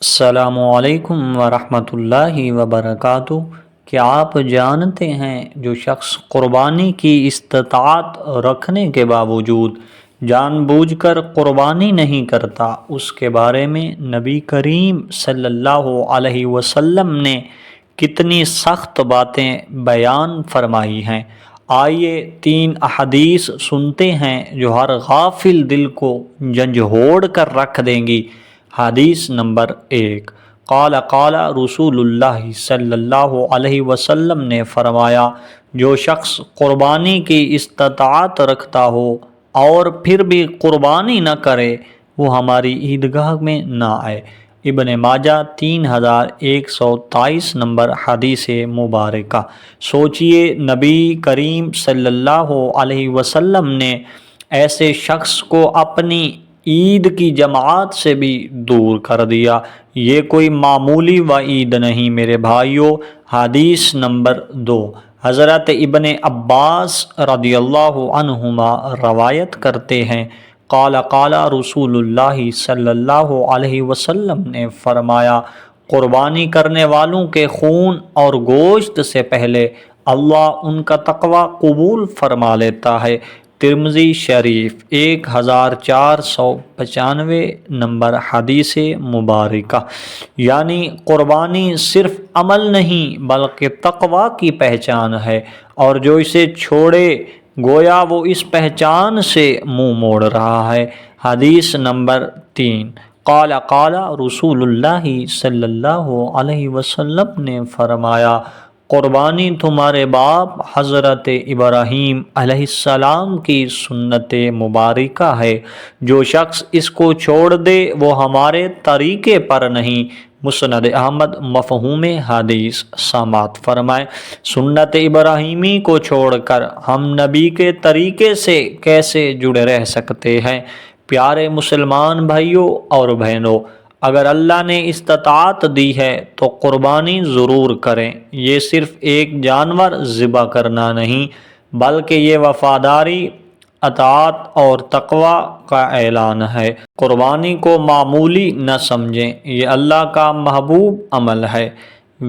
السلام علیکم ورحمۃ اللہ وبرکاتہ۔ کیا آپ جانتے ہیں جو شخص قربانی کی استطاعت رکھنے کے باوجود جان بوجھ کر قربانی نہیں کرتا، اس کے بارے میں نبی کریم صلی اللہ علیہ وسلم نے کتنی سخت باتیں بیان فرمائی ہیں۔ آئیے 3 احادیث سنتے ہیں جو ہر غافل دل کو جھنجھوڑ کر رکھ دیں گی۔ حدیث نمبر 1، قال رسول اللہ صلی اللہ علیہ وسلم نے فرمایا، جو شخص قربانی کی استطاعت رکھتا ہو اور پھر بھی قربانی نہ کرے، وہ ہماری عیدگاہ میں نہ آئے۔ ابن ماجہ 3123 نمبر حدیث مبارکہ۔ سوچئے، نبی کریم صلی اللہ علیہ وسلم نے ایسے شخص کو اپنی عید کی جماعت سے بھی دور کر دیا۔ یہ کوئی معمولی وعید نہیں میرے بھائیوں۔ حدیث نمبر 2، حضرت ابن عباس رضی اللہ عنہما روایت کرتے ہیں، قال رسول اللہ صلی اللہ علیہ وسلم نے فرمایا، قربانی کرنے والوں کے خون اور گوشت سے پہلے اللہ ان کا تقوی قبول فرما لیتا ہے۔ ترمذی شریف 1495 نمبر حدیث مبارکہ۔ یعنی قربانی صرف عمل نہیں بلکہ تقوی کی پہچان ہے، اور جو اسے چھوڑے گویا وہ اس پہچان سے منہ موڑ رہا ہے۔ حدیث نمبر 3، قال رسول اللہ صلی اللہ علیہ وسلم نے فرمایا، قربانی تمہارے باپ حضرت ابراہیم علیہ السلام کی سنت مبارکہ ہے، جو شخص اس کو چھوڑ دے وہ ہمارے طریقے پر نہیں۔ مسند احمد۔ مفہوم حدیث سماعت فرمائیں۔ سنت ابراہیمی کو چھوڑ کر ہم نبی کے طریقے سے کیسے جڑے رہ سکتے ہیں؟ پیارے مسلمان بھائیوں اور بہنوں، اگر اللہ نے استطاعت دی ہے تو قربانی ضرور کریں۔ یہ صرف ایک جانور ذبح کرنا نہیں بلکہ یہ وفاداری، اطاعت اور تقوی کا اعلان ہے۔ قربانی کو معمولی نہ سمجھیں، یہ اللہ کا محبوب عمل ہے۔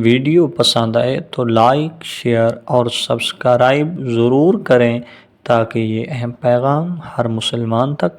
ویڈیو پسند آئے تو لائک، شیئر اور سبسکرائب ضرور کریں تاکہ یہ اہم پیغام ہر مسلمان تک